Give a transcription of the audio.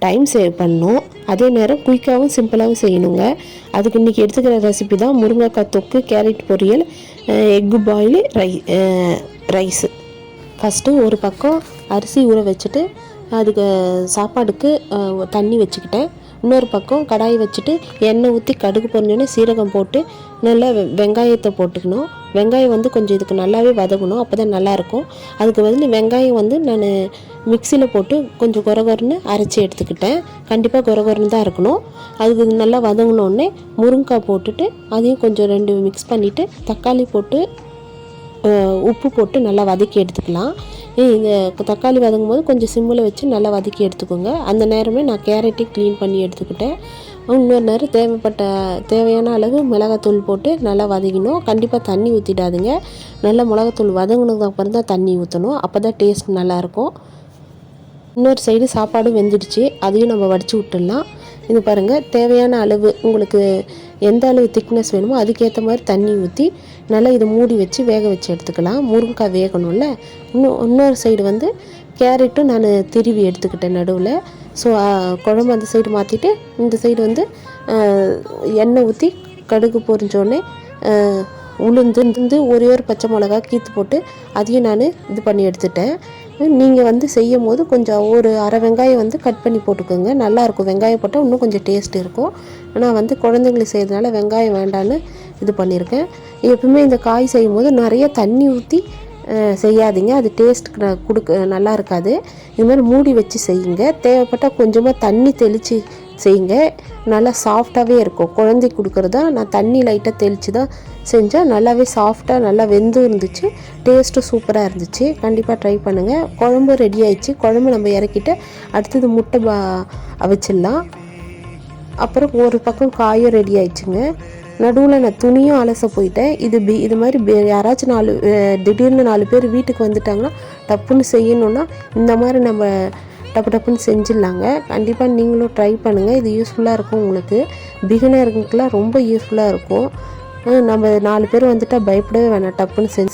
Time save பண்ணணும், அதே நேரம் குயிக்காகவும் சிம்பிளாகவும் செய்யணுங்க. அதுக்கு இன்றைக்கி எடுத்துக்கிற ரெசிபி தான் முருங்கைக்காய் தொக்கு, கேரட் பொரியல், எக்கு பாயில், ரைஸு. ஃபஸ்ட்டு ஒரு பக்கம் அரிசி ஊற வச்சுட்டு அதுக்கு சாப்பாடுக்கு தண்ணி வச்சுக்கிட்டேன். இன்னொரு பக்கம் கடாய் வச்சுட்டு எண்ணெய் ஊற்றி கடுகு பொரிஞ்சோடனே சீரகம் போட்டு நல்லா வெங்காயத்தை போட்டுக்கணும். வெங்காயம் வந்து கொஞ்சம் இதுக்கு நல்லாவே வதங்கணும், அப்போ தான் நல்லாயிருக்கும். அதுக்கு வந்து வெங்காயம் வந்து நான் மிக்சியில் போட்டு கொஞ்சம் கொரகொரன்னு அரைச்சி எடுத்துக்கிட்டேன். கண்டிப்பாக கொரகொரன்னு தான் இருக்கணும். அதுக்கு நல்லா வதங்கினோடனே முருங்கைக்காய் போட்டுட்டு அதையும் கொஞ்சம் 2 மிக்ஸ் பண்ணிவிட்டு தக்காளி போட்டு உப்பு போட்டு நல்லா வதக்கி எடுத்துக்கலாம். இந்த தக்காளி வதங்கும் போது கொஞ்சம் சிம்மில் வச்சு நல்லா வதக்கி எடுத்துக்கோங்க. அந்த நேரமே நான் கேரட்டையும் க்ளீன் பண்ணி எடுத்துக்கிட்டேன். இன்னொரு நேரம் தேவையான அளவு மிளகாத்தூள் போட்டு நல்லா வதக்கினோம். கண்டிப்பாக தண்ணி ஊற்றிடாதுங்க. நல்லா மிளகாத்தூள் வதங்கினதுக்கு அப்புறம் தான் தண்ணி ஊற்றணும், அப்போ தான் டேஸ்ட் நல்லாயிருக்கும். இன்னொரு சைடு சாப்பாடும் வெந்துடுச்சு, அதையும் நம்ம வடித்து விட்டுடலாம். இது பாருங்கள், தேவையான அளவு உங்களுக்கு எந்த அளவு திக்னஸ் வேணுமோ அதுக்கேற்ற மாதிரி தண்ணி ஊற்றி நல்லா இதை மூடி வச்சு வேக வச்சு எடுத்துக்கலாம். முருங்கைக்காய் வேகணும்ல. இன்னொரு சைடு வந்து கேரட்டும் நான் திருவி எடுத்துக்கிட்டேன் நடுவில். ஸோ குழம்பு அந்த சைடு மாற்றிட்டு இந்த சைடு வந்து எண்ணெய் ஊற்றி கடுகு பொரிஞ்சோடனே உளுந்து ஒரே ஒரு பச்சை மிளகா கீத்து போட்டு அதையும் நான் இது பண்ணி எடுத்துட்டேன். நீங்கள் வந்து செய்யும் போது கொஞ்சம் ஒரு அரை வெங்காயம் வந்து கட் பண்ணி போட்டுக்கோங்க, நல்லாயிருக்கும். வெங்காயம் போட்டால் இன்னும் கொஞ்சம் டேஸ்ட் இருக்கும். நான் வந்து குழந்தைங்களுக்கு செய்கிறதுனால வெங்காயம் வேண்டான்னு இது பண்ணியிருக்கேன். எப்பவுமே இந்த காய் செய்யும் போது நிறைய தண்ணி ஊற்றி செய்யாதீங்க, அது டேஸ்ட் நல்லா இருக்காது. இது மாதிரி மூடி வச்சு செய்யுங்க. தேவைப்பட்டால் கொஞ்சமாக தண்ணி தெளித்து செய்யுங்க, நல்லா சாஃப்டாகவே இருக்கும். குழந்தைக்கு கொடுக்குறதா நான் தண்ணி லைட்டாக தெளித்து தான் செஞ்சேன். நல்லாவே சாஃப்டாக நல்லா வெந்து இருந்துச்சு, டேஸ்ட்டும் சூப்பராக இருந்துச்சு. கண்டிப்பாக ட்ரை பண்ணுங்கள். குழம்பு ரெடி ஆயிடுச்சு. குழம்பு நம்ம இறக்கிட்டு அடுத்தது முட்டை அவிச்சிடலாம். அப்புறம் ஒரு பக்கம் காயும் ரெடி ஆயிடுச்சுங்க. நடுவில் நான் துணியும் அலச போயிட்டேன். இது மாதிரி யாராச்சும் திடீர்னு 4 பேர் வீட்டுக்கு வந்துட்டாங்கன்னா டப்புன்னு செய்யணுன்னா இந்த மாதிரி நம்ம டப்புன்னு செஞ்சிடலாங்க. கண்டிப்பாக நீங்களும் ட்ரை பண்ணுங்கள், இது யூஸ்ஃபுல்லாக இருக்கும். உங்களுக்கு பிகினருக்குலாம் ரொம்ப யூஸ்ஃபுல்லாக இருக்கும். நம்ம 4 பேர் வந்துட்டால் பயப்படவே வேணாம், டப்புன்னு செஞ்சு